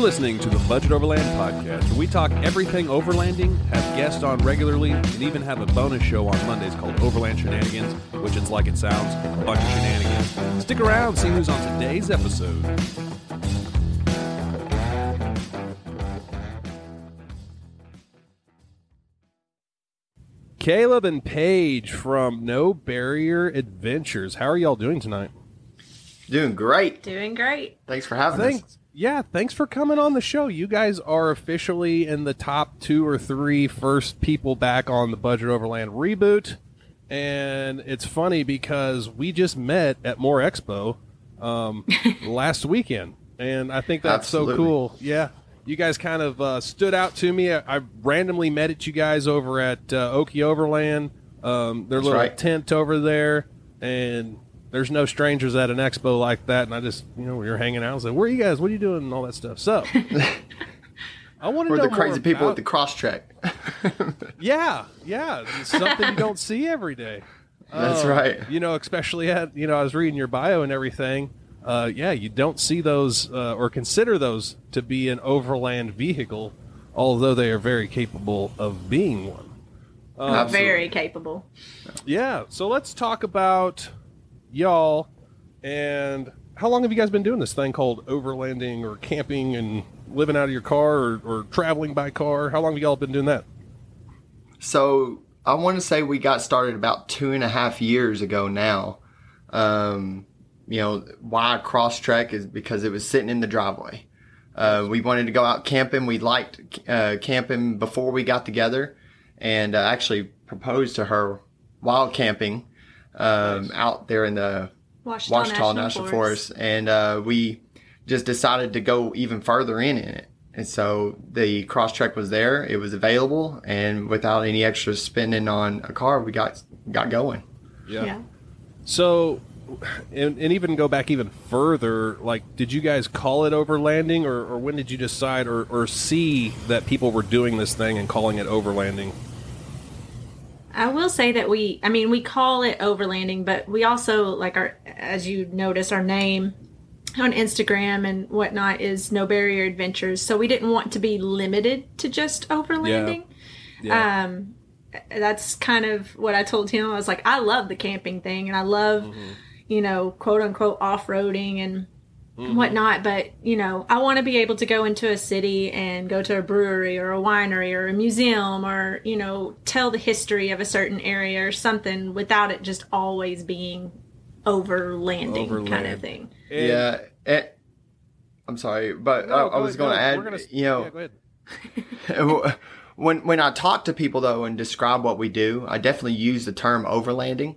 listening to the Budget Overland Podcast, where we talk everything overlanding, have guests on regularly, and even have a bonus show on Mondays called Overland Shenanigans, which it's like it sounds, a bunch of shenanigans. Stick around, see who's on today's episode. Caleb and Paige from No Barrier Adventures. How are y'all doing tonight? Doing great. Doing great. Thanks for having us. Yeah, thanks for coming on the show. You guys are officially in the top 2 or 3 first people back on the Budget Overland reboot. And it's funny because we just met at More Expo last weekend. And I think that's so cool. Yeah. You guys kind of stood out to me. I randomly met at you guys over at Okie Overland, their little tent over there, and there's no strangers at an expo like that. And I just, we were hanging out. I was like, "Where are you guys? What are you doing?" and all that stuff. So I want to know we're the crazy people about with the cross track. yeah, it's something you don't see every day. That's right. Especially at I was reading your bio and everything. You don't see those or consider those to be an overland vehicle, although they are very capable of being one. Very capable. Yeah, so let's talk about y'all and how long have you guys been doing this thing called overlanding or camping and living out of your car or traveling by car? How long have y'all been doing that? So I want to say we got started about 2.5 years ago now. Why cross track is because it was sitting in the driveway. We wanted to go out camping. We liked camping before we got together, and actually proposed to her while camping out there in the Ouachita National Forest. And we just decided to go even further in it. And so the cross track was there. It was available, and without any extra spending on a car, we got going. Yeah. So. And even go back even further, like, did you guys call it overlanding, or when did you decide or see that people were doing this thing and calling it overlanding? I will say that we call it overlanding, but we also, as you notice, our name on Instagram and whatnot is No Barrier Adventures. So we didn't want to be limited to just overlanding. Yeah. That's kind of what I told him. I was like, I love the camping thing, and I love... quote unquote off-roading and whatnot. But, I want to be able to go into a city and go to a brewery or a winery or a museum or, tell the history of a certain area or something without it just always being overlanding kind of thing. Yeah. I'm sorry, but I was going to add, go ahead. When I talk to people though and describe what we do, I definitely use the term overlanding.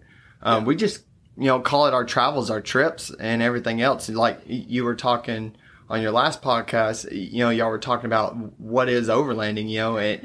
We just, call it our travels, our trips, and everything else. Like you were talking on your last podcast, y'all were talking about what is overlanding,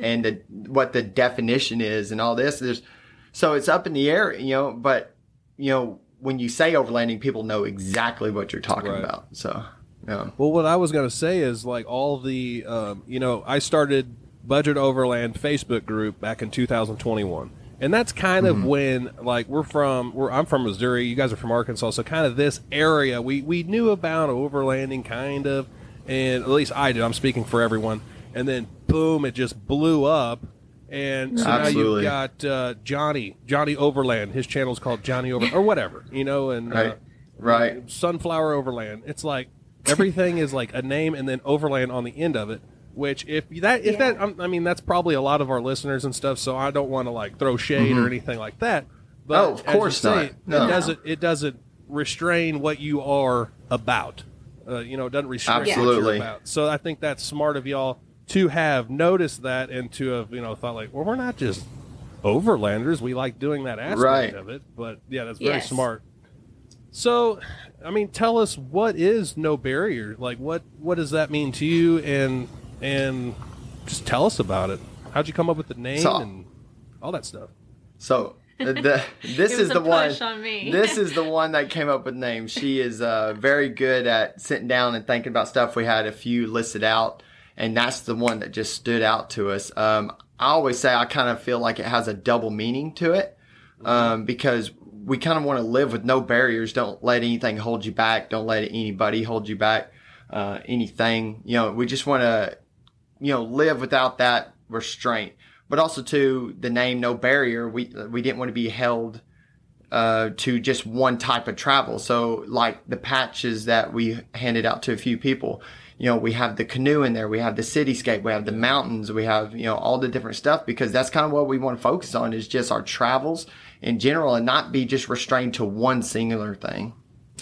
and what the definition is and all this. So it's up in the air, but, when you say overlanding, people know exactly what you're talking about. So, yeah. Well, what I was going to say is like all the, I started Budget Overland Facebook group back in 2021. And that's kind of when, like, I'm from Missouri, you guys are from Arkansas, so kind of this area, we knew about overlanding, kind of, and at least I did, I'm speaking for everyone, and then, boom, it just blew up, and so now you've got Johnny Overland, his channel's called Johnny Overland, or whatever, and right. Sunflower Overland, it's like, everything is like a name and then Overland on the end of it. Which, that's probably a lot of our listeners and stuff. So I don't want to like throw shade or anything like that. But of course not. It doesn't restrain what you are about. It doesn't restrict what you're about. So I think that's smart of y'all to have noticed that and to have thought like, well, we're not just overlanders. We like doing that aspect of it. But yeah, that's very smart. So, tell us, what is No Barrier? Like, what does that mean to you? And just tell us about it. How'd you come up with the name and all that stuff? So this is the one. This is the one that came up with names. She is very good at sitting down and thinking about stuff. We had a few listed out, and that's the one that just stood out to us. I always say I kind of feel like it has a double meaning to it, because we kind of want to live with no barriers. Don't let anything hold you back. Don't let anybody hold you back. anything. We just want to, live without that restraint. But also too, the name No Barrier, we didn't want to be held to just one type of travel. So like the patches that we handed out to a few people, we have the canoe in there, we have the cityscape, we have the mountains, we have, all the different stuff, because that's kind of what we want to focus on, is just our travels in general and not be just restrained to one singular thing.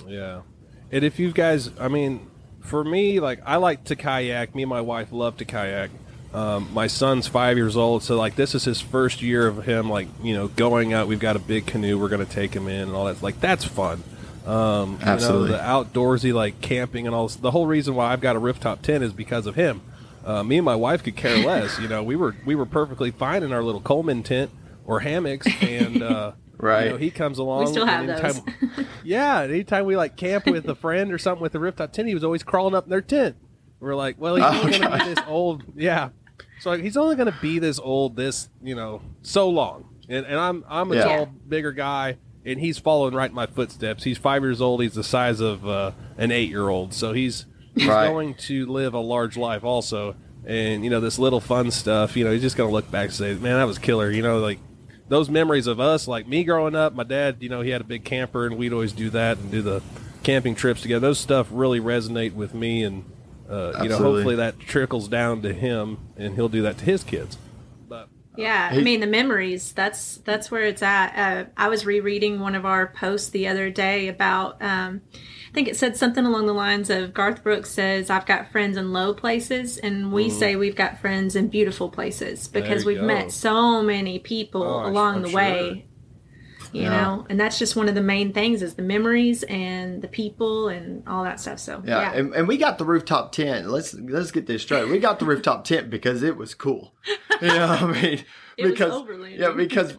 Yeah. And if you guys, I mean, for me, like, I like to kayak. Me and my wife love to kayak. My son's 5 years old, so like this is his first year of him, like, going out. We've got a big canoe we're going to take him in and all that. Like, that's fun. Absolutely. The outdoorsy, like camping and all this. The whole reason why I've got a rooftop tent is because of him. Me and my wife could care less. We were perfectly fine in our little Coleman tent or hammocks, and right. He comes along. We still have those. Yeah, anytime we like camp with a friend or something with a rooftop tent, he was always crawling up in their tent. We're like, well, he's only going to be this old. Yeah. So he's only going to be this old, so long. And I'm a tall, bigger guy, and he's following right in my footsteps. He's 5 years old. He's the size of an 8-year-old. So he's going to live a large life also. And, this little fun stuff, he's just going to look back and say, man, that was killer. Like those memories of us, like me growing up, my dad, he had a big camper, and we'd always do that and do the camping trips together. Those stuff really resonate with me, and hopefully that trickles down to him, and he'll do that to his kids. But yeah, I mean, the memories, that's where it's at. I was rereading one of our posts the other day about, I think it said something along the lines of, Garth Brooks says, I've got friends in low places, and we say we've got friends in beautiful places, because we've met so many people along the way. You know, and that's just one of the main things, is the memories and the people and all that stuff. So yeah. And we got the rooftop tent. Let's get this straight. We got the rooftop tent because it was cool. I mean, because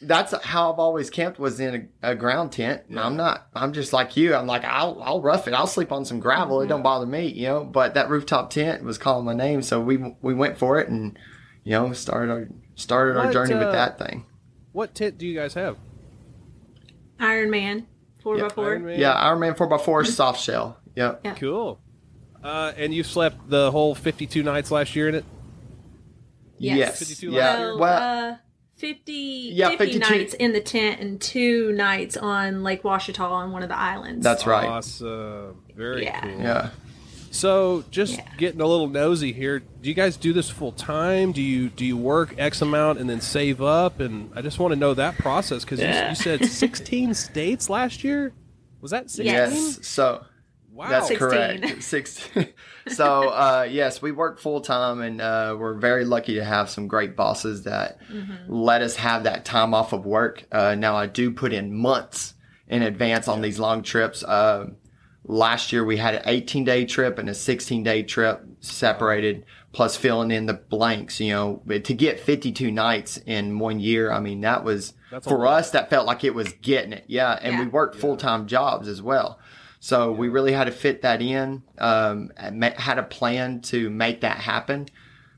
that's how I've always camped, was in a ground tent. And I'm just like you. I'm like, I'll rough it. I'll sleep on some gravel. It don't bother me, But that rooftop tent was calling my name, so we went for it, and started our journey with that thing. What tent do you guys have? Iron Man 4x4. Yeah, Iron Man 4x4 soft shell. Yep. Yeah. Cool. And you slept the whole 52 nights last year in it? Yes. 52 So, 50 nights in the tent and 2 nights on Lake Ouachita on one of the islands. That's right. Awesome. Very cool. Yeah. So, just getting a little nosy here, do you guys do this full time? Do you work X amount and then save up? And I just want to know that process, because you said 16 states last year? Was that 16? Yes. So, wow. That's 16. correct. 16. So, yes, we work full time, and we're very lucky to have some great bosses that let us have that time off of work. Now, I do put in months in advance on these long trips. Last year, we had an 18-day trip and a 16-day trip separated, plus filling in the blanks, to get 52 nights in 1 year. I mean, that's for us, that felt like it was getting it. Yeah. And we worked full-time jobs as well. So we really had to fit that in, had a plan to make that happen.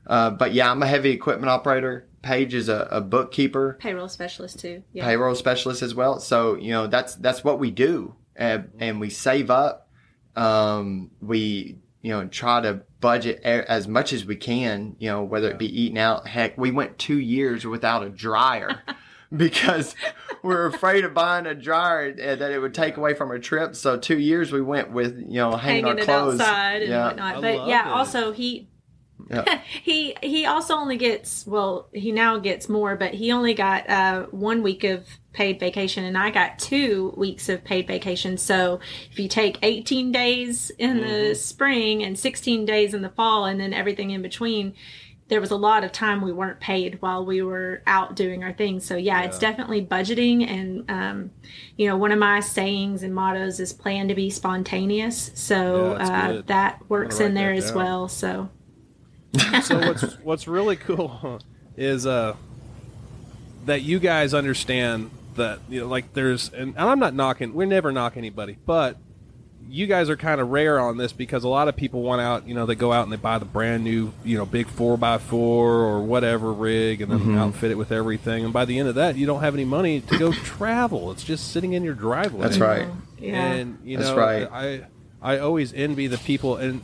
But yeah, I'm a heavy equipment operator. Paige is a bookkeeper. Payroll specialist too. Yeah. Payroll specialist as well. So, that's what we do. And we save up. We, try to budget as much as we can, whether it be eating out. Heck, we went 2 years without a dryer because we're afraid of buying a dryer that it would take away from our trip. So 2 years we went with, hanging our clothes. It outside and whatnot. But also he also only gets, he now gets more, but he only got 1 week of paid vacation, and I got 2 weeks of paid vacation. So if you take 18 days in the spring and 16 days in the fall, and then everything in between, there was a lot of time we weren't paid while we were out doing our things. So it's definitely budgeting. And, one of my sayings and mottos is plan to be spontaneous. So that works in there as well. So. So what's really cool is that you guys understand that there's, and I'm not knocking, we never knock anybody, but you guys are kind of rare on this, because a lot of people want out, they go out and they buy the brand new big 4x4 or whatever rig, and then outfit it with everything, and by the end of that you don't have any money to go travel. It's just sitting in your driveway. That's right. Yeah. And that's right. I always envy the people, and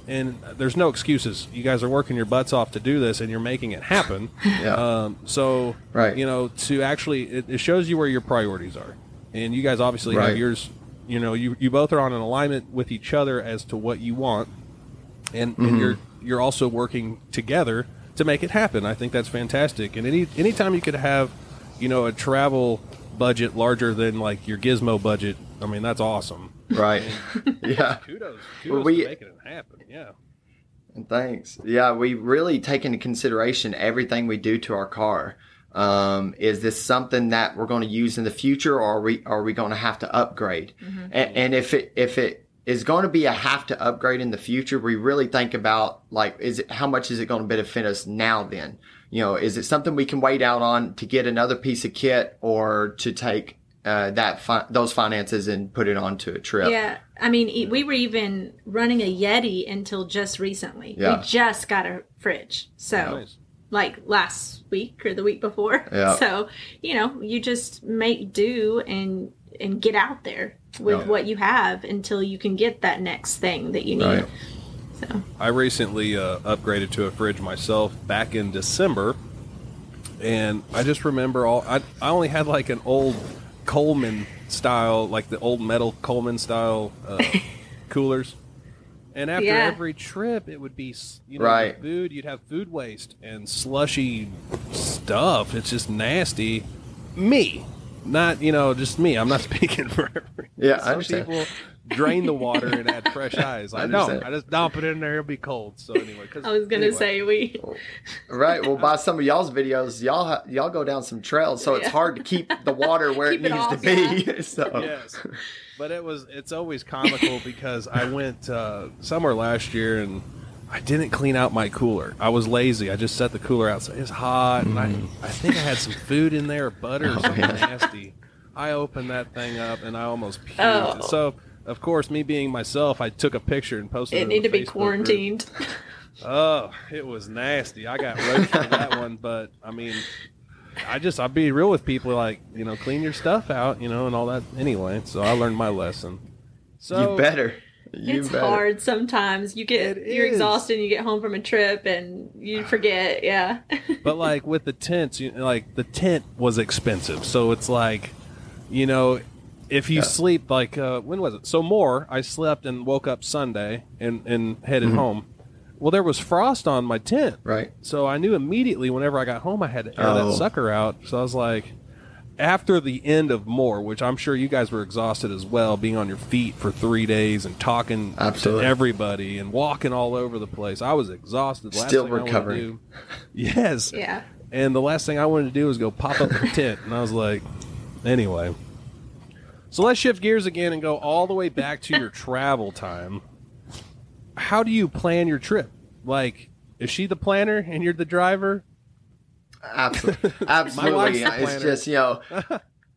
there's no excuses. You guys are working your butts off to do this, and you're making it happen. Yeah. So, Right. to actually, it shows you where your priorities are. And you guys obviously Right. have yours, you both are on an alignment with each other as to what you want. And you're also working together to make it happen. I think that's fantastic. And anytime you could have, a travel budget larger than like your gizmo budget, I mean, that's awesome. Right. Yeah. Kudos Well, to making it happen. Yeah. And thanks. Yeah, we really take into consideration everything we do to our car. Is this something that we're going to use in the future, or are we going to have to upgrade? And if it is going to be a have to upgrade in the future, we really think about like, how much is it going to benefit us now then? Is it something we can wait out on to get another piece of kit, or to take those finances and put it onto a trip? Yeah. I mean, we were even running a Yeti until just recently. Yeah. We just got a fridge. So Nice. like last week or the week before. Yeah. So, you just make do and get out there with what you have until you can get that next thing that you need. Right. So I recently upgraded to a fridge myself back in December, and I just remember I only had like an old Coleman style, like the old metal Coleman style coolers. And after every trip, it would be, Right. food. You'd have food waste and slushy stuff. It's just nasty. Me, not just me. I'm not speaking for everyone. Yeah, I Some understand. people drain the water and add fresh ice. I don't. understand. I just dump it in there. It'll be cold. So anyway, I was going to say Right. Well, by some of y'all's videos, y'all go down some trails, so it's hard to keep the water where it Keep it needs to off, be. So Yes. But it's always comical because I went somewhere last year and I didn't clean out my cooler. I was lazy. I just set the cooler outside. It's hot, and I think I had some food in there, butter or something nasty. I opened that thing up and I almost puked. Oh. So, of course, me being myself, I took a picture and posted it. it need to be Facebook quarantined. group. Oh, it was nasty. I got roasted for that one, but I mean, I'll be real with people, like, clean your stuff out, and all that anyway. So I learned my lesson. So you better. It's hard sometimes. You're exhausted and you get home from a trip and you forget. Yeah. But like with the tents, the tent was expensive. So it's like, if you sleep like, when was it? So I slept and woke up Sunday and headed home. Well, there was frost on my tent. Right. So I knew immediately whenever I got home, I had to air that sucker out. So I was like, after the end of which I'm sure you guys were exhausted as well, being on your feet for 3 days and talking Absolutely. to everybody and walking all over the place. I was exhausted. Still recovering. Yes. Yeah. And the last thing I wanted to do was go pop up the tent. And I was like, anyway. So let's shift gears again and go all the way back to your travel time. How do you plan your trip? Like, is she the planner and you're the driver? Absolutely. My wife's the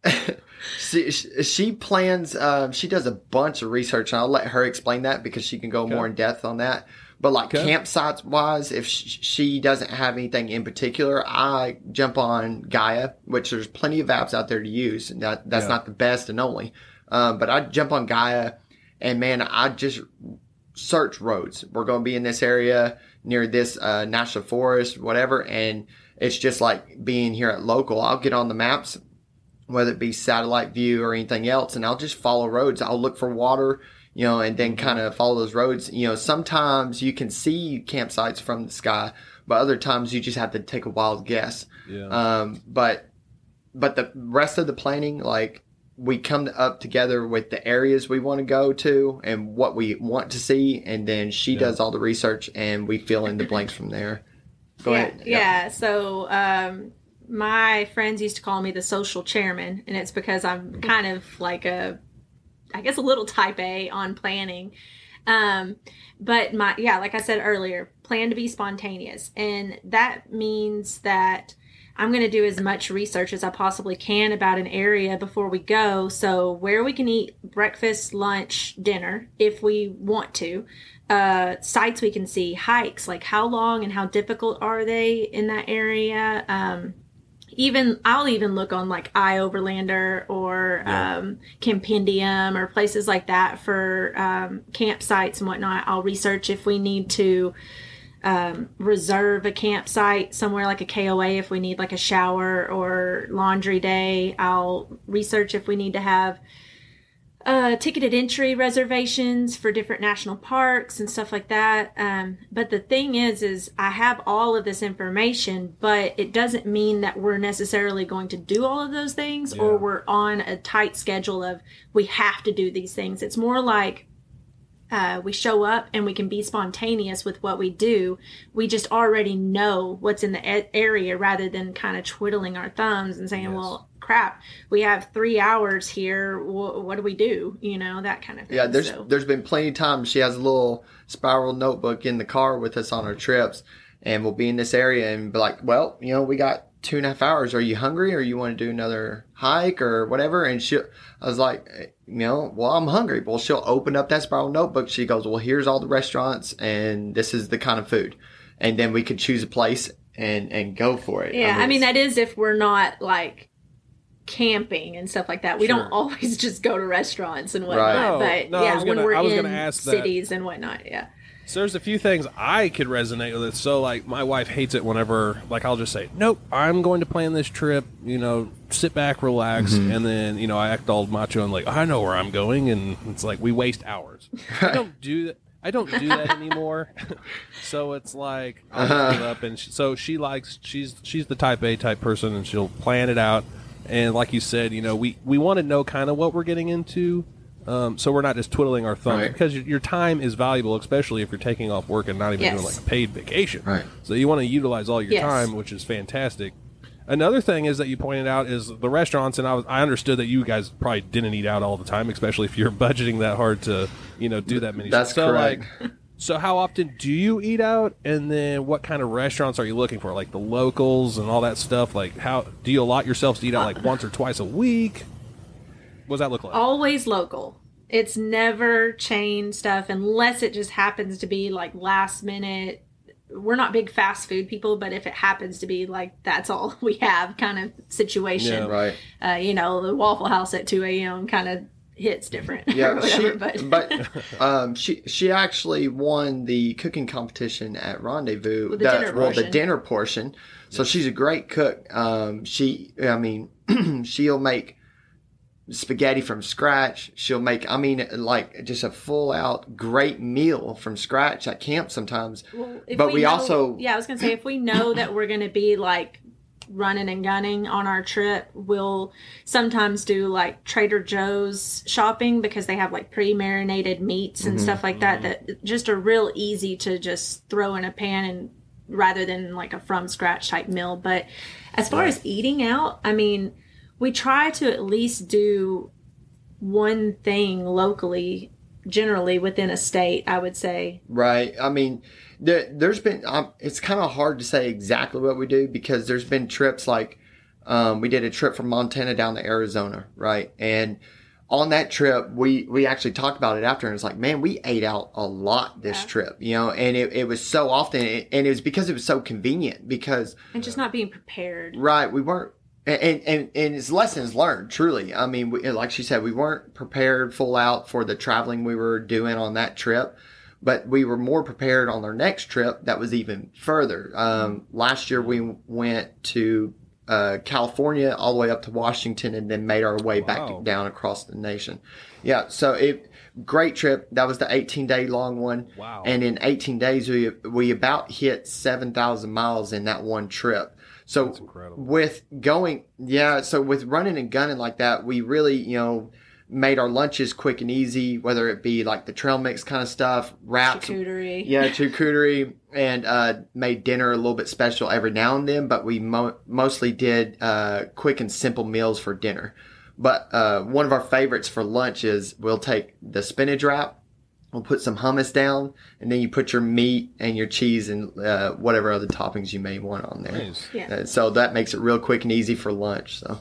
It's just, she plans, she does a bunch of research, and I'll let her explain that because she can go more in depth on that. But like campsites wise, if she doesn't have anything in particular, I jump on Gaia, which there's plenty of apps out there to use. And that's not the best and only. But I jump on Gaia, and man, I just search roads. We're going to be in this area near this national forest, whatever. And it's just like being here at local. I'll get on the maps, whether it be satellite view or anything else, and I'll just follow roads. I'll look for water, and then kind of follow those roads. Sometimes you can see campsites from the sky, but other times you just have to take a wild guess. Yeah. But the rest of the planning, like, we come up together with the areas we want to go to and what we want to see, and then she does all the research, and we fill in the blanks from there. Go ahead. Yeah. So my friends used to call me the social chairman, and it's because I'm kind of like a little type A on planning. But like I said earlier, plan to be spontaneous. And that means that I'm going to do as much research as I possibly can about an area before we go. So where we can eat breakfast, lunch, dinner, if we want to, sites we can see, hikes, like how long and how difficult are they in that area? I'll even look on like iOverlander or Campendium or places like that for campsites and whatnot. I'll research if we need to reserve a campsite somewhere like a KOA if we need like a shower or laundry day. I'll research if we need to have ticketed entry reservations for different national parks and stuff like that. But the thing is I have all of this information, but it doesn't mean that we're necessarily going to do all of those things or we're on a tight schedule of we have to do these things. It's more like we show up and we can be spontaneous with what we do. We just already know what's in the area rather than kind of twiddling our thumbs and saying, well, crap, we have 3 hours here. What do we do? You know, that kind of thing. Yeah, there's been plenty of times she has a little spiral notebook in the car with us on our trips, and we'll be in this area and be like, well, you know, we got 2.5 hours. Are you hungry or you want to do another hike or whatever? And I was like, you know, well, I'm hungry. Well, she'll open up that spiral notebook. She goes, well, here's all the restaurants and this is the kind of food. And then we could choose a place and go for it. Yeah. I mean, that is if we're not like camping and stuff like that. We don't always just go to restaurants and whatnot. Right. But when we're in cities and whatnot. Yeah. So there's a few things I could resonate with it. So, like, my wife hates it whenever, like, I'll just say, nope, I'm going to plan this trip, you know, sit back, relax, and then, you know, I act all macho and like, I know where I'm going, and it's like, we waste hours. I don't do that anymore. So it's like, I'll look it up, and she's the type A type person, and she'll plan it out. And like you said, you know, we want to know kind of what we're getting into. So we're not just twiddling our thumbs because your time is valuable, especially if you're taking off work and not even doing like a paid vacation. Right. So you want to utilize all your time, which is fantastic. Another thing is that you pointed out is the restaurants, and I understood that you guys probably didn't eat out all the time, especially if you're budgeting that hard to, you know, do that many. That's correct. So how often do you eat out, and then what kind of restaurants are you looking for, like the locals and all that stuff? Like, how do you allot yourselves to eat out like once or twice a week? What does that look like? Always local. It's never chain stuff unless it just happens to be like last minute. We're not big fast food people, but if it happens to be like that's all we have kind of situation, you know, the Waffle House at 2 a.m. kind of hits different. Yeah, she actually won the cooking competition at Rendezvous. The dinner portion. So she's a great cook. She'll make spaghetti from scratch. She'll make, like just a full out great meal from scratch at camp sometimes. Well, I was going to say, if we know that we're going to be like running and gunning on our trip, we'll sometimes do like Trader Joe's shopping because they have like pre-marinated meats and stuff like that just are real easy to just throw in a pan and rather than like a from scratch type meal. But as far as eating out, I mean, we try to at least do one thing locally, generally within a state, I would say. Right. I mean, there's been, it's kind of hard to say exactly what we do because there's been trips like, we did a trip from Montana down to Arizona, right? And on that trip, we actually talked about it after, and it's like, man, we ate out a lot this trip, you know, and it was so often, and it was because it was so convenient because. And just not being prepared. Right. We weren't. And it's lessons learned, truly. I mean, like she said, we weren't prepared full out for the traveling we were doing on that trip, but we were more prepared on our next trip that was even further. Last year, we went to California all the way up to Washington and then made our way back down across the nation. Yeah, so great trip. That was the 18-day long one. Wow. And in 18 days, we about hit 7,000 miles in that one trip. So with running and gunning like that, we really, you know, made our lunches quick and easy, whether it be like the trail mix kind of stuff, wraps. Charcuterie. And made dinner a little bit special every now and then, but we mostly did quick and simple meals for dinner. But one of our favorites for lunch is we'll take the spinach wrap. We'll put some hummus down, and then you put your meat and your cheese and whatever other toppings you may want on there. Nice. Yeah. So that makes it real quick and easy for lunch. So,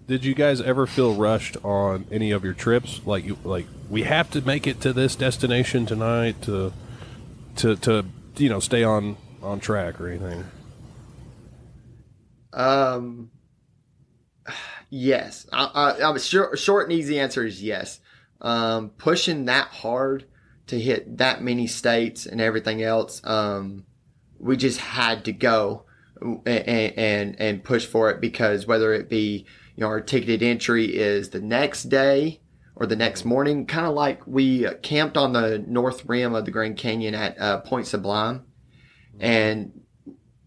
did you guys ever feel rushed on any of your trips? Like we have to make it to this destination tonight to you know stay on track or anything? Yes. I'm sure. Short and easy answer is yes. Pushing that hard to hit that many states and everything else, we just had to go and push for it, because whether it be, our ticketed entry is the next day or the next morning, kind of like we camped on the north rim of the Grand Canyon at Point Sublime, and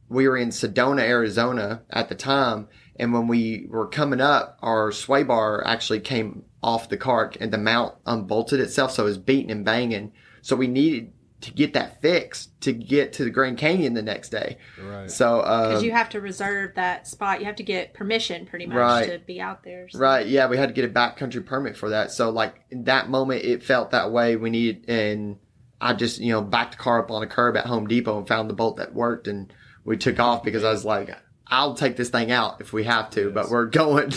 we were in Sedona, Arizona at the time. And when we were coming up, our sway bar actually came off the cart and the mount unbolted itself. So it was beating and banging. So we needed to get that fixed to get to the Grand Canyon the next day. Right. So, because you have to reserve that spot. You have to get permission pretty much to be out there. So. Right. Yeah. We had to get a backcountry permit for that. So like in that moment, it felt that way. We needed, and I just, backed the car up on a curb at Home Depot and found the bolt that worked, and we took off because I was like, I'll take this thing out if we have to, but we're going.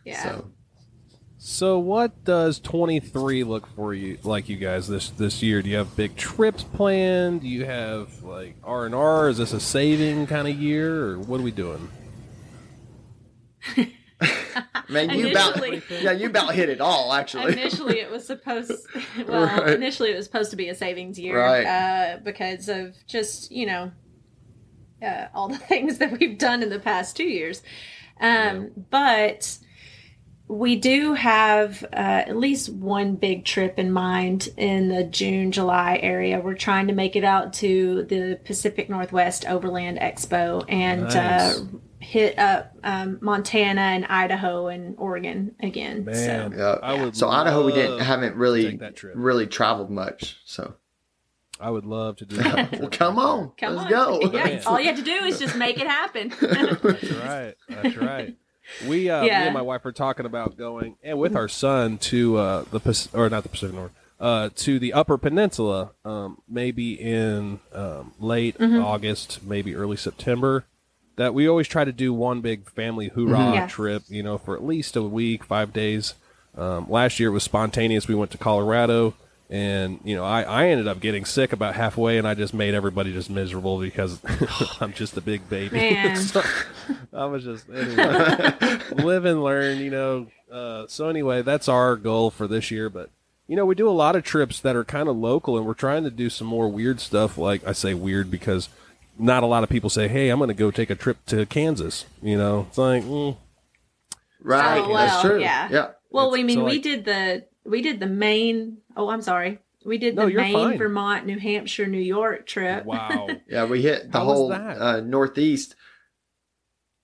Yeah. So what does 23 look for you, like you guys this year? Do you have big trips planned? Do you have like R&R? Is this a saving kind of year, or what are we doing? Man, you about hit it all, actually. Initially it was supposed to be a savings year, right. Because of just, all the things that we've done in the past 2 years. But we do have at least one big trip in mind in the June, July area. We're trying to make it out to the Pacific Northwest Overland Expo and hit up Montana and Idaho and Oregon again. Man, so Idaho we haven't really traveled much. So I would love to do that. Well, come on. Let's go. Yeah, all you have to do is just make it happen. That's right. Me and my wife are talking about going, and with our son, to not the Pacific North, to the Upper Peninsula, maybe in late August, maybe early September. That we always try to do one big family hoorah trip, for at least a week, 5 days. Last year it was spontaneous. We went to Colorado. And, I ended up getting sick about halfway, and I just made everybody just miserable because I'm just a big baby. Man. So I was just, anyway, live and learn, So anyway, that's our goal for this year. But, we do a lot of trips that are kind of local, and we're trying to do some more weird stuff. Like, I say weird because not a lot of people say, hey, I'm going to go take a trip to Kansas. It's like, Right. Oh, well, that's true. Yeah. Well, we did the Maine. Oh, I'm sorry. We did the Maine, Vermont, New Hampshire, New York trip. Wow. Yeah, we hit the whole Northeast.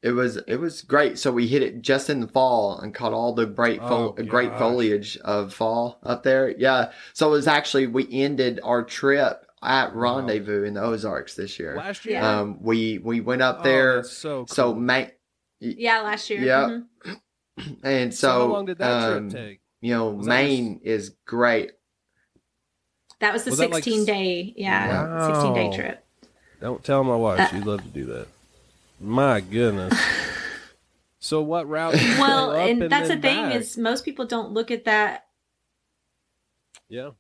It was great. So we hit it just in the fall and caught all the great foliage of fall up there. Yeah. So it was actually, we ended our trip at Rendezvous in the Ozarks this year. Last year? Yeah. We went up there. That's so cool. So last year. Yeah. Mm-hmm. And so how long did that trip take? Maine is great. That was the 16-day, 16-day trip. Don't tell my wife. She'd love to do that. My goodness. So what route? Well, and that's the thing is most people don't look at that. Yeah.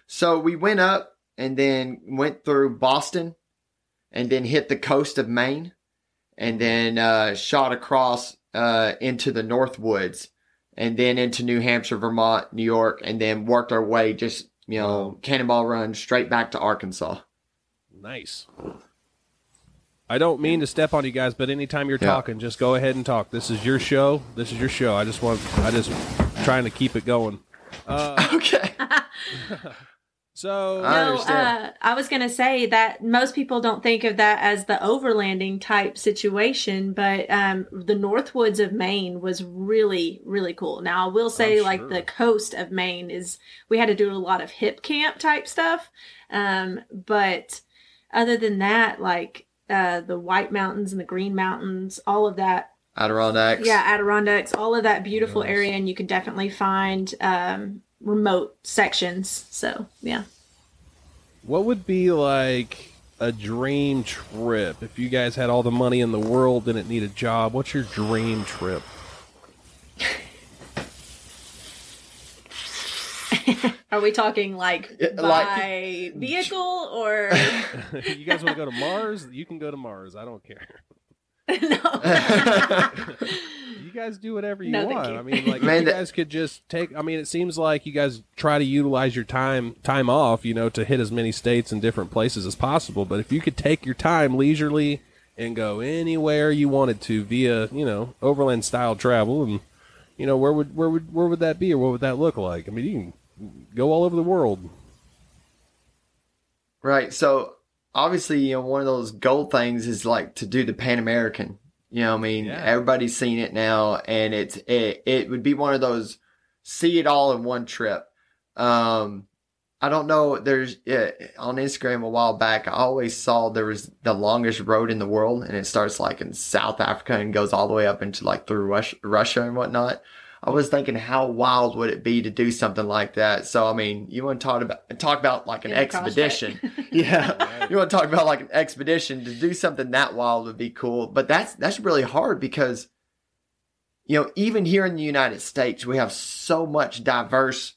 So we went up and then went through Boston and then hit the coast of Maine and then shot across into the North Woods and then into New Hampshire, Vermont, New York, and then worked our way just, cannonball run straight back to Arkansas. Nice. I don't mean to step on you guys, but anytime you're talking, just go ahead and talk. This is your show. I just trying to keep it going. Okay. So I was going to say that most people don't think of that as the overlanding type situation, but the Northwoods of Maine was really, really cool. Now, I will say the coast of Maine we had to do a lot of hip camp type stuff. But other than that, the White Mountains and the Green Mountains, all of that. Adirondacks. Yeah, Adirondacks, all of that beautiful area, and you can definitely find remote sections. So, yeah. What would be like a dream trip? If you guys had all the money in the world, didn't need a job, what's your dream trip? Are we talking by vehicle or? You guys want to go to Mars? You can go to Mars. I don't care. You guys do whatever you No, want. thank you. I mean, like, if you guys could just take. I mean, it seems like you guys try to utilize your time off, to hit as many states and different places as possible. But if you could take your time leisurely and go anywhere you wanted to via, overland style travel, and where would that be, or what would that look like? I mean, you can go all over the world. Right. So obviously, one of those goal things is like to do the Pan American. Everybody's seen it now, and it would be one of those see it all in one trip. I don't know. There's on Instagram a while back, I always saw there was the longest road in the world, and it starts like in South Africa and goes all the way up into like through Russia and whatnot. I was thinking, how wild would it be to do something like that? So, I mean, you want to talk about like an expedition. Yeah. You want to talk about like an expedition. To do something that wild would be cool. But that's really hard because, even here in the United States, we have so much diverse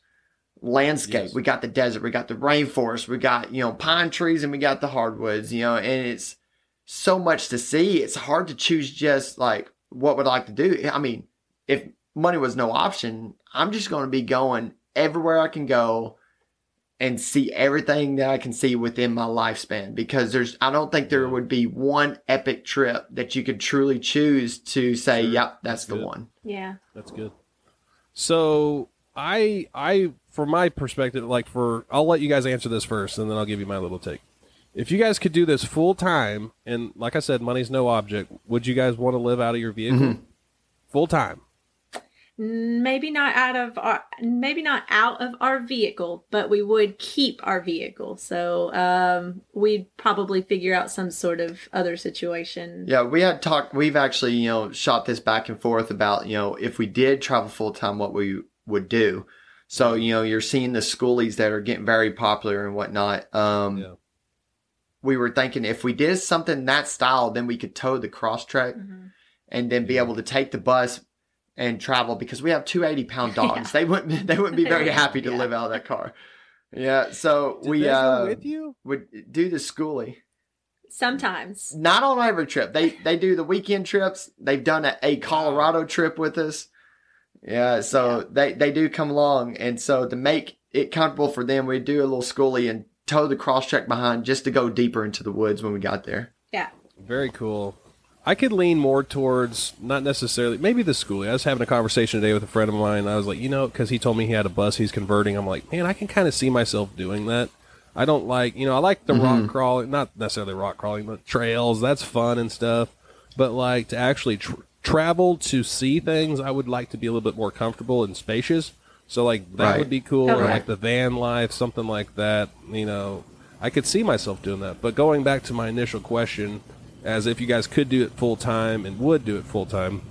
landscape. Yes. We got the desert, we got the rainforest, we got, pine trees, and we got the hardwoods, and it's so much to see. It's hard to choose just like what would I like to do. I mean, if money was no option, I'm just going to be going everywhere I can go and see everything that I can see within my lifespan, because I don't think there would be one epic trip that you could truly choose to say, yep, that's the one. Yeah. That's good. So I, from my perspective, I'll let you guys answer this first, and then I'll give you my little take. If you guys could do this full time, and like I said, money's no object, would you guys want to live out of your vehicle? Mm-hmm. Full time? Maybe not out of our vehicle, but we would keep our vehicle. So we'd probably figure out some sort of other situation. Yeah, we've actually, shot this back and forth about, if we did travel full time, what we would do. So, you're seeing the schoolies that are getting very popular and whatnot. We were thinking if we did something that style, then we could tow the cross trek and then be able to take the bus and travel, because we have 280-pound dogs. Yeah. They wouldn't be very happy to live out of that car. Yeah. So Did they go with you? Would do the schoolie. Sometimes. Not on every trip. They do the weekend trips. They've done a Colorado trip with us. Yeah. So they do come along. And so to make it comfortable for them, we do a little schoolie and tow the cross trek behind just to go deeper into the woods when we got there. Yeah. Very cool. I could lean more towards, not necessarily, maybe the schoolie. I was having a conversation today with a friend of mine, and I was like, because he told me he had a bus he's converting. I'm like, man, I can kind of see myself doing that. I don't like, I like the rock crawling, not necessarily rock crawling, but trails. That's fun and stuff. But like to actually travel to see things, I would like to be a little bit more comfortable and spacious. So like that would be cool. Okay. Or like the van life, something like that. I could see myself doing that. But going back to my initial question, as if you guys could do it full time and would do it full time,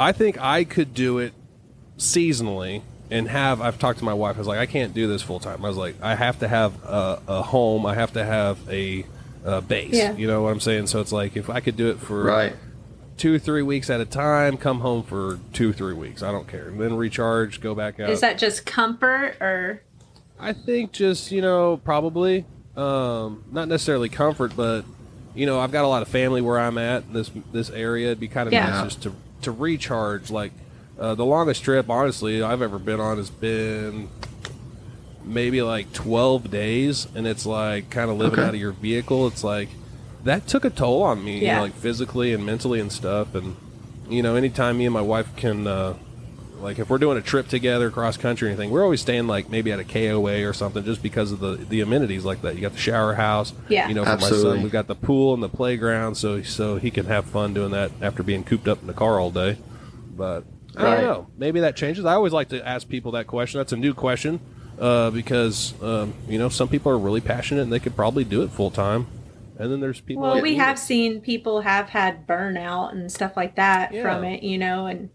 I think I could do it seasonally and I've talked to my wife. I was like, I can't do this full time. I was like, I have to have a home. I have to have a base. Yeah. You know what I'm saying? So it's like, if I could do it for 2 or 3 weeks at a time, come home for 2 or 3 weeks. I don't care. And then recharge, go back out. Is that just comfort or? I think just, probably, not necessarily comfort, but I've got a lot of family where I'm at, this area. It'd be kind of nice just to recharge. Like, the longest trip, honestly, I've ever been on has been maybe like 12 days, and it's like kind of living out of your vehicle. It's like, that took a toll on me, like physically and mentally and stuff. And, anytime me and my wife can, like if we're doing a trip together cross country or anything, we're always staying like maybe at a KOA or something, just because of the amenities like that. You got the shower house, for Absolutely. My son, we've got the pool and the playground, so he can have fun doing that after being cooped up in the car all day. But I don't know, maybe that changes. I always like to ask people that question. That's a new question, because some people are really passionate and they could probably do it full time. And then there's people. Well, we have seen people have had burnout and stuff like that from it, and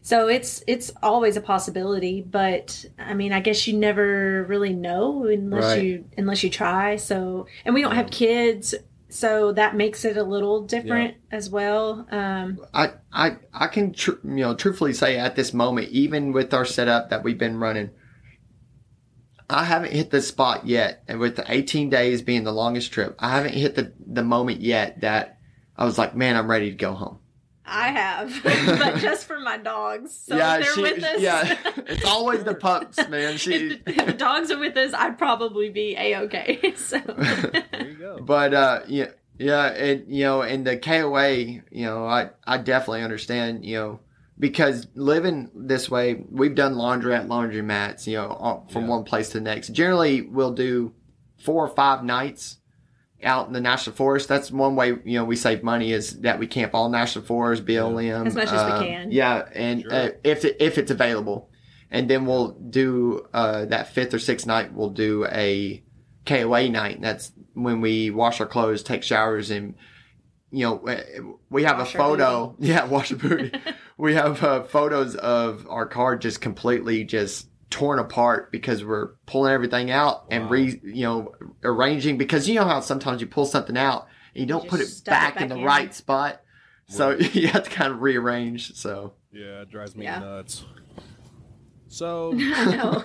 so it's always a possibility. But I mean, I guess you never really know unless you try. So, and we don't have kids, so that makes it a little different as well. I can truthfully say at this moment, even with our setup that we've been running, I haven't hit the spot yet. And with the 18 days being the longest trip, I haven't hit the moment yet that I was like, man, I'm ready to go home. I have, but just for my dogs. So if they're with us. Yeah, it's always the pups, man. If the dogs are with us, I'd probably be A-okay. So There you go. But yeah, and in the KOA, I definitely understand, because living this way, we've done laundry at laundromats, from one place to the next. Generally, we'll do 4 or 5 nights out in the national forest. That's one way, we save money, is that we camp all national forest, BLM. As much as we can. Yeah, and Sure. If it's available. And then we'll do, that 5th or 6th night, we'll do a KOA night. That's when we wash our clothes, take showers, and, we have Wash a our photo. Yeah, wash a booty. We have photos of our car just completely just torn apart because we're pulling everything out and arranging, because you know how sometimes you pull something out and you don't put it back in the right spot. So you have to kind of rearrange. So Yeah, it drives me nuts. So I know.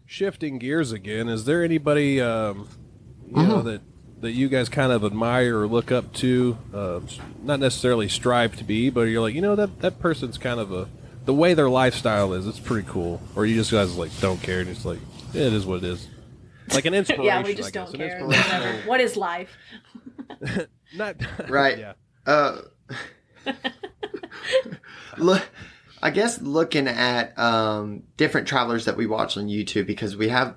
shifting gears again, is there anybody that you guys kind of admire or look up to, not necessarily strive to be, but you're like, that person's kind of the way their lifestyle is, it's pretty cool, or you just guys like don't care and it's like, it is what it is, like an inspiration. Yeah, we just don't care. Whatever. What is life? Not right. Yeah. Look, I guess looking at different travelers that we watch on YouTube, because we have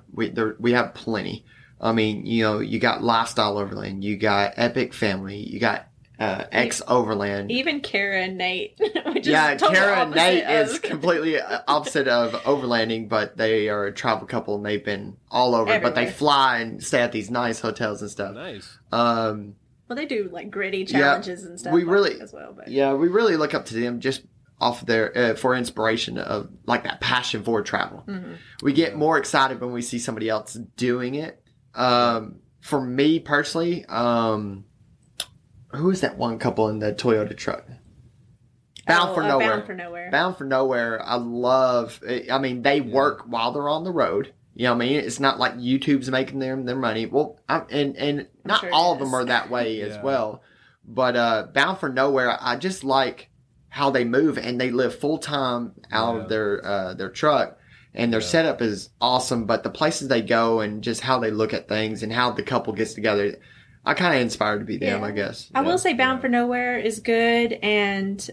plenty. I mean, you got Lifestyle Overland, you got Epic Family, you got X Overland. Even Kara and Nate. Which Yeah, is total Kara and Nate opposite is completely opposite of overlanding, but they are a travel couple and they've been all over. Everywhere. But they fly and stay at these nice hotels and stuff. Nice. Well, they do like gritty challenges and stuff. We really, as well. But yeah, we really look up to them just off their for inspiration of like that passion for travel. Mm-hmm. We get more excited when we see somebody else doing it. For me personally, who is that one couple in the Toyota truck? Bound for Nowhere. Bound for Nowhere. Bound for Nowhere. I love. I mean, they work while they're on the road. You know what I mean? It's not like YouTube's making them their money. Well, and not sure all it of them is. are that way as Yeah. well. But Bound for Nowhere, I just like how they move, and they live full time out of their truck. And their setup is awesome, but the places they go and just how they look at things and how the couple gets together, I kind of inspired to be them, I guess. I will say Bound for Nowhere is good, and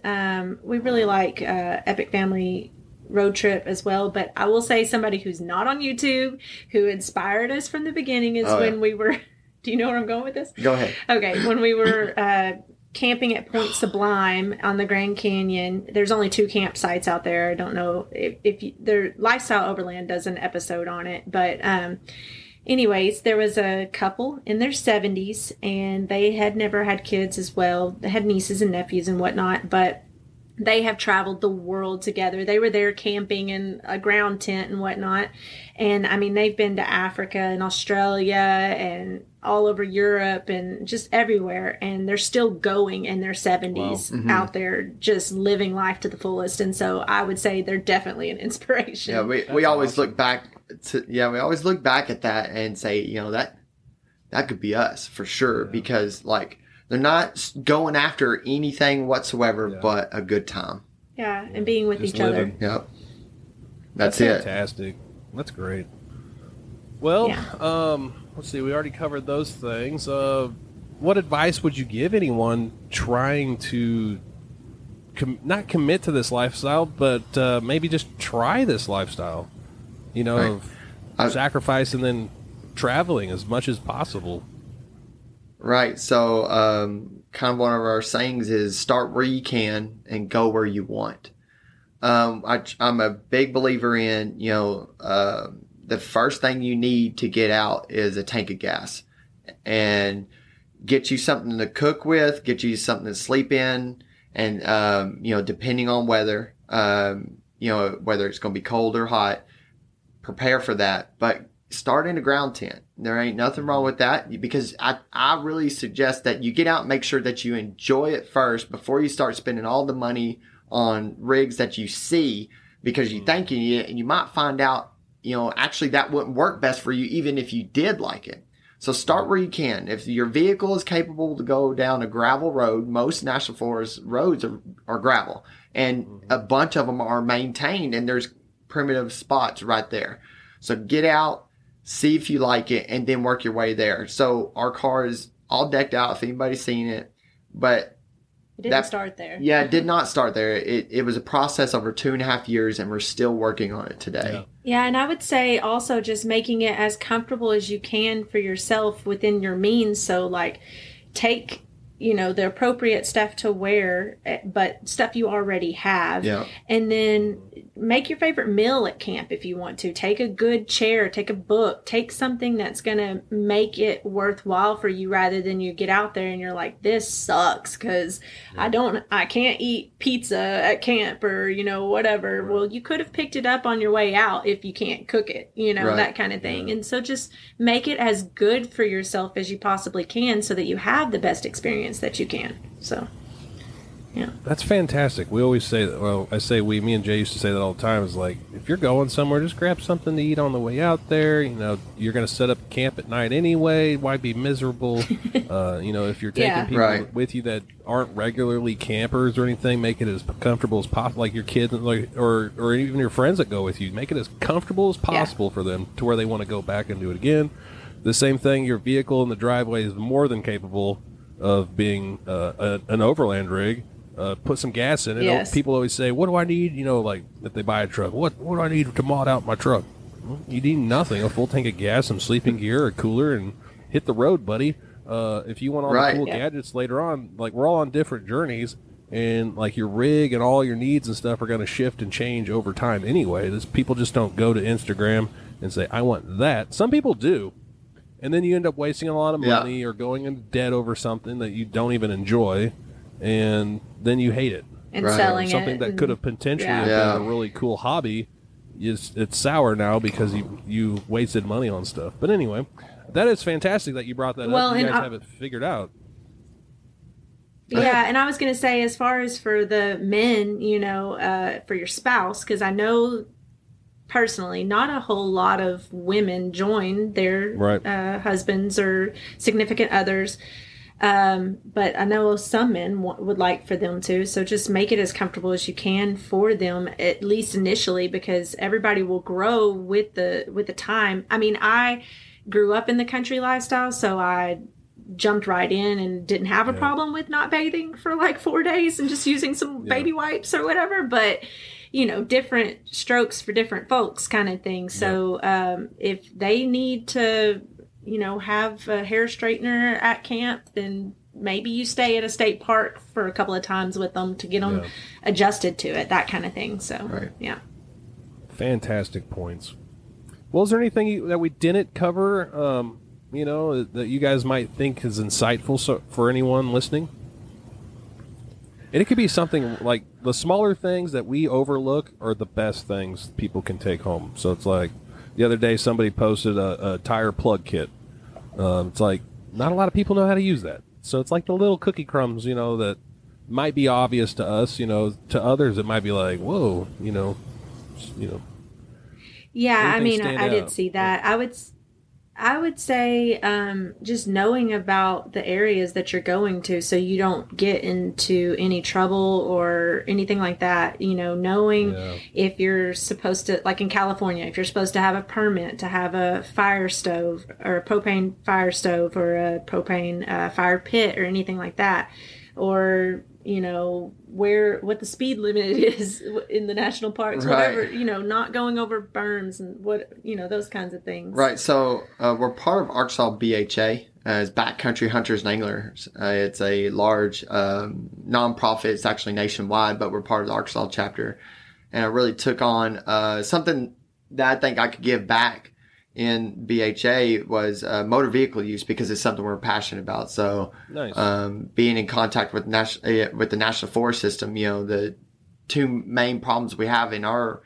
we really like Epic Family Road Trip as well. But I will say somebody who's not on YouTube, who inspired us from the beginning, is when we were... Do you know where I'm going with this? Go ahead. Okay, when we were camping at Point Sublime on the Grand Canyon. There's only 2 campsites out there. I don't know if their Lifestyle Overland does an episode on it, but anyways, there was a couple in their 70s, and they had never had kids as well. They had nieces and nephews and whatnot, but they have traveled the world together. They were there camping in a ground tent and whatnot. And I mean, they've been to Africa and Australia and all over Europe and just everywhere. And they're still going in their 70s out there, just living life to the fullest. And so I would say they're definitely an inspiration. Yeah, we always look back we always look back at that and say, that could be us for sure. Because like, they're not going after anything whatsoever but a good time. Yeah, and being with Just each living. other. Yep. That's it. Fantastic. That's great. Well, let's see. We already covered those things. What advice would you give anyone trying to not commit to this lifestyle, but maybe just try this lifestyle? Of sacrifice and then traveling as much as possible. Right. So, kind of one of our sayings is start where you can and go where you want. I'm a big believer in, the first thing you need to get out is a tank of gas, and get you something to cook with, get you something to sleep in. And, depending on weather, whether it's going to be cold or hot, prepare for that. But start in a ground tent. There ain't nothing wrong with that, because I really suggest that you get out and make sure that you enjoy it first before you start spending all the money on rigs that you see, because you think you might find out, actually that wouldn't work best for you even if you did like it. So start where you can. If your vehicle is capable to go down a gravel road, most National Forest roads are gravel. And a bunch of them are maintained, and there's primitive spots right there. So get out, see if you like it, and then work your way there. So our car is all decked out, if anybody's seen it. But it didn't start there. Yeah, it did not start there. It was a process over 2.5 years, and we're still working on it today. Yeah, and I would say also just making it as comfortable as you can for yourself within your means. So, like, take, the appropriate stuff to wear, but stuff you already have. Yeah. And then make your favorite meal at camp if you want to. Take a good chair, take a book, take something that's going to make it worthwhile for you rather than you get out there and you're like, this sucks because I can't eat pizza at camp or, whatever. Right. Well, you could have picked it up on your way out if you can't cook it, that kind of thing. Yeah. And so just make it as good for yourself as you possibly can so that you have the best experience that you can. So yeah, that's fantastic. We always say that. Well, I say me and Jay used to say that all the time. Is like, if you're going somewhere, just grab something to eat on the way out there. You're going to set up camp at night anyway. Why be miserable? If you're taking people with you that aren't regularly campers or anything, make it as comfortable as possible. Like your kids, or even your friends that go with you, make it as comfortable as possible for them to where they want to go back and do it again. The same thing. Your vehicle in the driveway is more than capable of being an overland rig. Put some gas in it. Yes. People always say, what do I need? Like if they buy a truck, what do I need to mod out my truck? Well, you need nothing. A full tank of gas, some sleeping gear, a cooler, and hit the road, buddy. If you want all the cool gadgets later on, like we're all on different journeys, and like your rig and all your needs and stuff are going to shift and change over time anyway. People just don't go to Instagram and say, I want that. Some people do. And then you end up wasting a lot of money or going into debt over something that you don't even enjoy. And then you hate it. And selling something that could have potentially been a really cool hobby, it's sour now because you wasted money on stuff. But anyway, that is fantastic that you brought that up. You guys have it figured out. Yeah, and I was going to say, as far as for the men, for your spouse, because I know personally not a whole lot of women join their husbands or significant others. But I know some men would like for them to, so just make it as comfortable as you can for them, at least initially, because everybody will grow with the time. I mean, I grew up in the country lifestyle, so I jumped right in and didn't have a problem with not bathing for like 4 days and just using some baby wipes or whatever. But different strokes for different folks kind of thing. So, if they need to, have a hair straightener at camp, then maybe you stay at a state park for a couple of times with them to get them adjusted to it, that kind of thing. So, Fantastic points. Well, is there anything that we didn't cover, that you guys might think is insightful for anyone listening? And it could be something like the smaller things that we overlook are the best things people can take home. So it's like the other day somebody posted a tire plug kit. It's like not a lot of people know how to use that. So it's like the little cookie crumbs, that might be obvious to us. To others it might be like, whoa, Yeah, I mean, I did see that. I would say just knowing about the areas that you're going to so you don't get into any trouble or anything like that. Knowing if you're supposed to, like in California, if you're supposed to have a permit to have a fire stove or a propane fire stove or a propane fire pit or anything like that. Or, what the speed limit is in the national parks, whatever, not going over berms and those kinds of things. Right. So we're part of Arkansas BHA, as Backcountry Hunters and Anglers. It's a large nonprofit. It's actually nationwide, but we're part of the Arkansas chapter. And I really took on something that I think I could give back in BHA was motor vehicle use, because it's something we're passionate about. So, nice. Being in contact with the National Forest System, the two main problems we have in our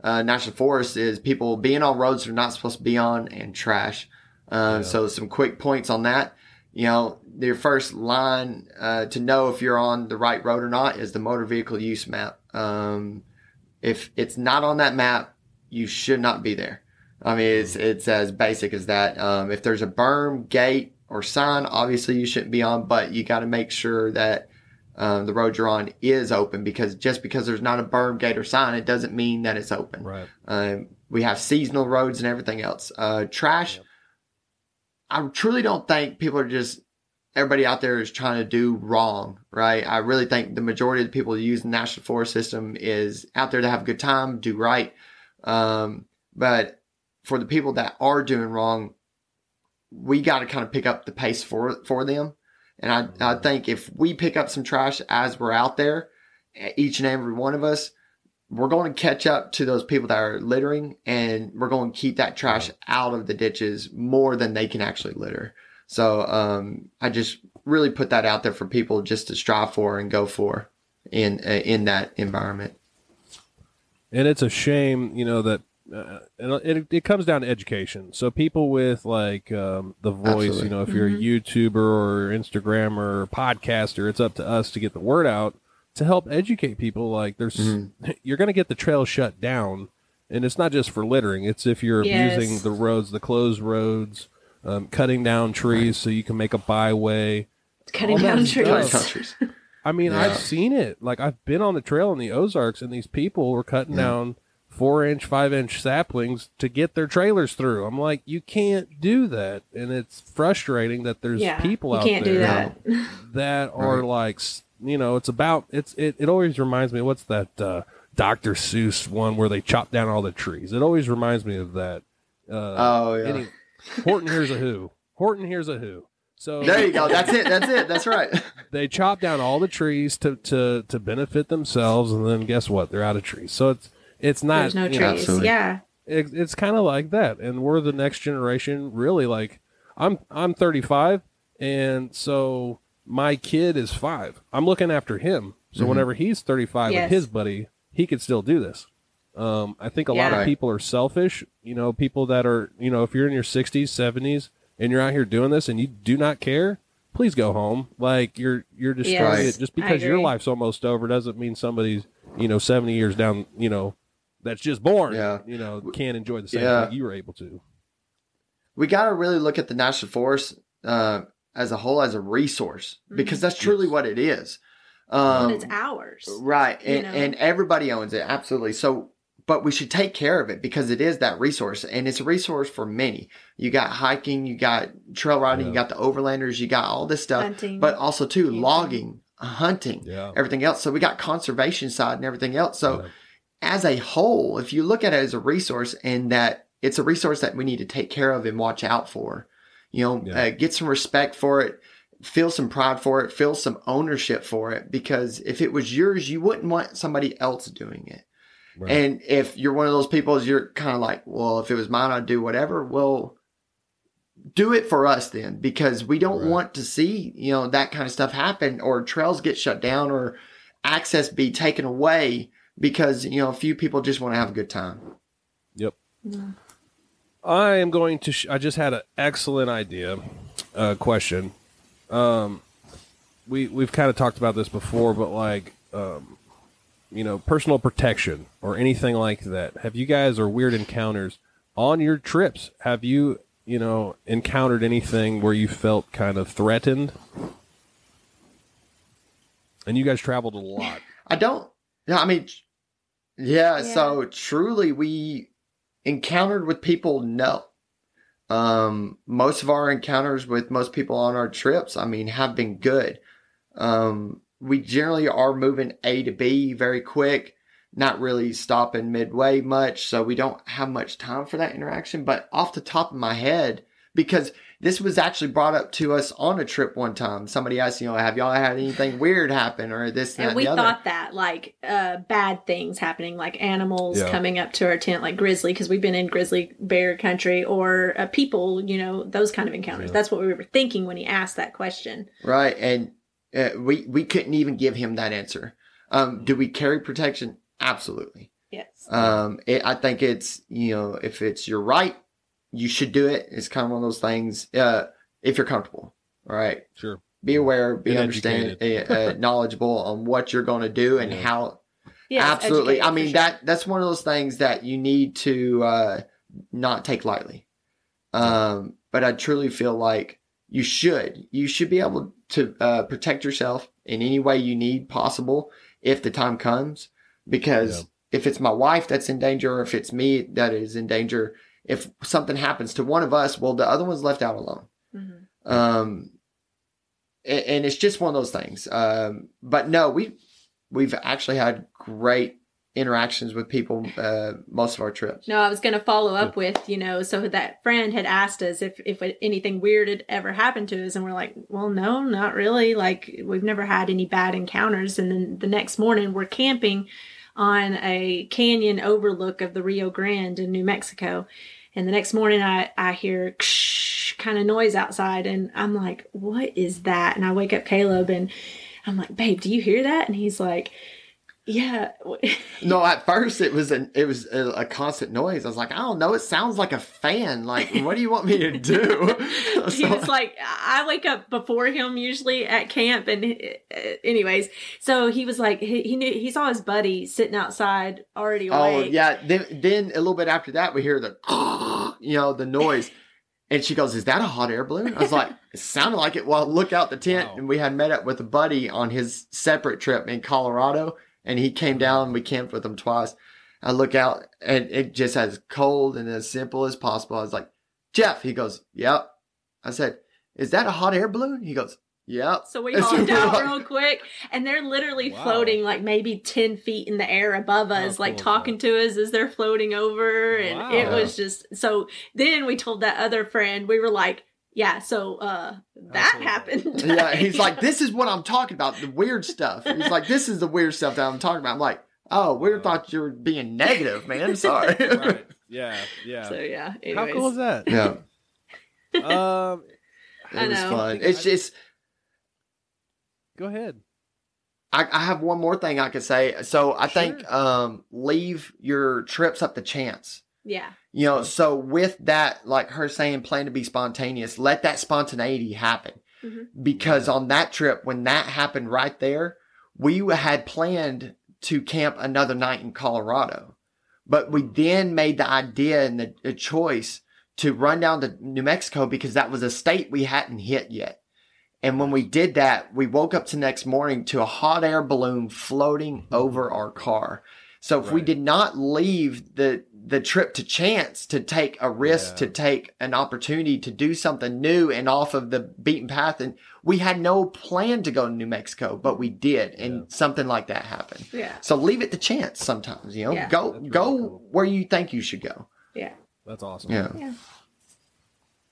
National Forest is people being on roads they're not supposed to be on, and trash. So some quick points on that. Your first line to know if you're on the right road or not is the motor vehicle use map. If it's not on that map, you should not be there. I mean, it's as basic as that. If there's a berm, gate, or sign, obviously you shouldn't be on, but you got to make sure that the road you're on is open, because just because there's not a berm, gate, or sign, it doesn't mean that it's open. Right. We have seasonal roads and everything else. Trash, yep. I truly don't think people are just, everybody out there is trying to do wrong, right? I really think the majority of the people who use the National Forest System is out there to have a good time, do right. But for the people that are doing wrong, we got to kind of pick up the pace for them. And I think if we pick up some trash as we're out there, each and every one of us, we're going to catch up to those people that are littering, and we're going to keep that trash out of the ditches more than they can actually litter. So I just really put that out there for people just to strive for and go for in that environment. And it's a shame, that it comes down to education. So people with like the voice, Absolutely. If you're a YouTuber or Instagrammer or podcaster, it's up to us to get the word out to help educate people. Like you're going to get the trail shut down, and it's not just for littering. It's if you're abusing the roads, the closed roads, cutting down trees so you can make a byway. Cutting down trees. I mean, I've seen it. Like, I've been on the trail in the Ozarks, and these people were cutting down 4-inch, 5-inch saplings to get their trailers through. I'm like, you can't do that. And it's frustrating that there's people out there that are like, it always reminds me, what's that Dr. Seuss one where they chop down all the trees? It always reminds me of that. Horton Hears a Who. Horton Hears a Who. So there you go. That's it. That's right. They chop down all the trees to benefit themselves, and then guess what? They're out of trees. So it's not. There's no trees. Absolutely. Yeah. It's kind of like that, and we're the next generation. Really, like I'm 35, and so my kid is 5. I'm looking after him. So whenever he's 35 with his buddy, he could still do this. I think a lot of people are selfish. People that are, if you're in your 60s, 70s, and you're out here doing this and you do not care, please go home. Like you're destroying it. Just because your life's almost over doesn't mean somebody's, 70 years down, that's just born, can't enjoy the same thing you were able to. We got to really look at the National Forest as a whole, as a resource, because that's truly what it is. It's ours. Right. And everybody owns it. Absolutely. So, but we should take care of it because it is that resource, and it's a resource for many. You got hiking, you got trail riding, you got the overlanders, you got all this stuff, hunting, but also too logging, hunting, everything else. So we got conservation side and everything else. So as a whole, if you look at it as a resource, and that it's a resource that we need to take care of and watch out for, get some respect for it. Feel some pride for it, feel some ownership for it, because if it was yours, you wouldn't want somebody else doing it. Right. And if you're one of those people, you're kind of like, well, if it was mine, I'd do whatever. Well, do it for us then, because we don't want to see, that kind of stuff happen, or trails get shut down, or access be taken away because, a few people just want to have a good time. Yep. Yeah. I am going to, I just had an excellent idea, question. We've kind of talked about this before, but like, personal protection or anything like that. Have you guys, or weird encounters on your trips? Have you, encountered anything where you felt kind of threatened? And you guys traveled a lot. So truly we encountered with people. No. Most of our encounters with most people on our trips, have been good. We generally are moving A to B very quick, not really stopping midway much. So we don't have much time for that interaction. But off the top of my head, because this was actually brought up to us on a trip one time. Somebody asked, have y'all had anything weird happen, or this, that, and we the other? thought that like bad things happening, like animals coming up to our tent, like grizzly, because we've been in grizzly bear country, or people, those kind of encounters. That's what we were thinking when he asked that question. Right. And we couldn't even give him that answer. Do we carry protection? Absolutely. Yes. I think it's, if it's your right, you should do it. It's kind of one of those things, if you're comfortable. All right. Sure. Be aware, be understanding, knowledgeable on what you're going to do and how. Yes, absolutely. That's one of those things that you need to not take lightly. But I truly feel like you should be able to protect yourself in any way you need possible if the time comes, because if it's my wife that's in danger, or if it's me that is in danger, if something happens to one of us, well, the other one's left out alone. And it's just one of those things. But no, we've actually had great interactions with people most of our trips. No, I was going to follow up with, so that friend had asked us if anything weird had ever happened to us, and we're like, well, no, not really. Like, we've never had any bad encounters. And then the next morning we're camping on a canyon overlook of the Rio Grande in New Mexico, and the next morning I hear kind of noise outside, and I'm like, what is that? And I wake up Caleb and I'm like, babe, do you hear that? And he's like, yeah. No, at first it was a constant noise. I was like, I don't know. It sounds like a fan. Like, what do you want me to do? He was like, I wake up before him usually at camp. And anyways, so he was like, he knew, he saw his buddy sitting outside already awake. Oh yeah. Then a little bit after that, we hear the, the noise. And she goes, is that a hot air balloon? I was like, it sounded like it. Well, look out the tent. Wow. And we had met up with a buddy on his separate trip in Colorado. And he came down and we camped with him twice. I look out and it just as cold and as simple as possible. I was like, Jeff. He goes, yep. I said, is that a hot air balloon? He goes, yep. So we hopped out real quick, and they're literally floating like maybe 10 feet in the air above us, like talking to us as they're floating over. And it was just, so then we told that other friend, we were like, yeah, so that happened. Yeah, he's like, this is what I'm talking about, the weird stuff. He's like, this is the weird stuff that I'm talking about. I'm like, oh, we thought you were being negative, man. Sorry. Right. Yeah. So, yeah. Anyways. How cool is that? Yeah. It was fun. It's just... Go ahead. I have one more thing I could say. So I think leave your trips up to chance. Yeah. So with that, like her saying, plan to be spontaneous, let that spontaneity happen. Mm-hmm. Because on that trip, when that happened right there, we had planned to camp another night in Colorado. But we then made the idea and the choice to run down to New Mexico because that was a state we hadn't hit yet. And when we did that, we woke up the next morning to a hot air balloon floating over our car. So if we did not leave the trip to chance, to take a risk, to take an opportunity to do something new and off of the beaten path, and we had no plan to go to New Mexico, but we did, and something like that happened. Yeah. So leave it to chance sometimes, Go really cool. Where you think you should go. Yeah. That's awesome. Yeah.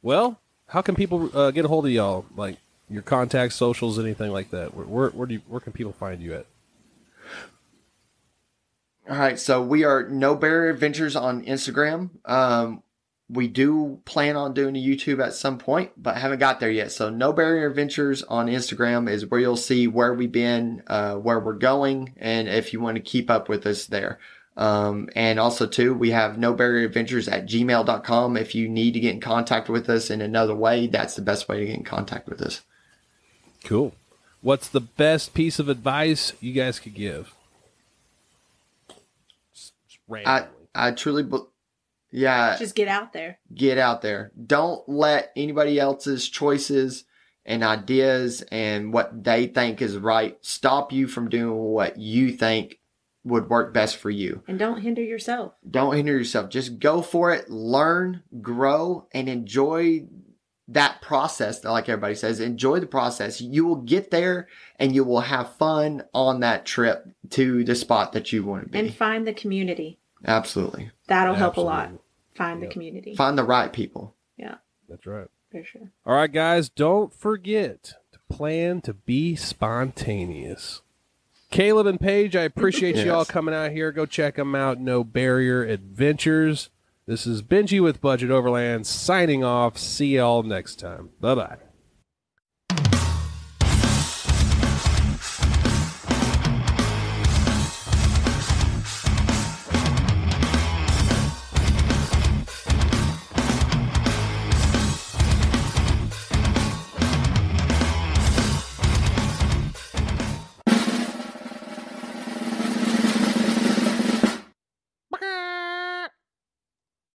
Well, how can people get a hold of y'all? Like your contacts, socials, anything like that? Where can people find you at? All right, so we are No Barrier Adventures on Instagram. We do plan on doing a YouTube at some point, but haven't got there yet. So No Barrier Adventures on Instagram is where you'll see where we've been, where we're going, and if you want to keep up with us there. And also, too, we have nobarrieradventures@gmail.com. If you need to get in contact with us in another way, that's the best way to get in contact with us. Cool. What's the best piece of advice you guys could give? I truly, just get out there. Get out there. Don't let anybody else's choices and ideas and what they think is right stop you from doing what you think would work best for you. And don't hinder yourself. Just go for it, learn, grow, and enjoy that process. Like everybody says, enjoy the process. You will get there and you will have fun on that trip to the spot that you want to be. And find the community. Absolutely. That'll help a lot. Find the community. Find the right people. Yeah. That's right. For sure. All right, guys, don't forget to plan to be spontaneous. Caleb and Paige, I appreciate you all coming out here. Go check them out. No Barrier Adventures. This is Benji with Budget Overland signing off. See y'all next time. Bye-bye.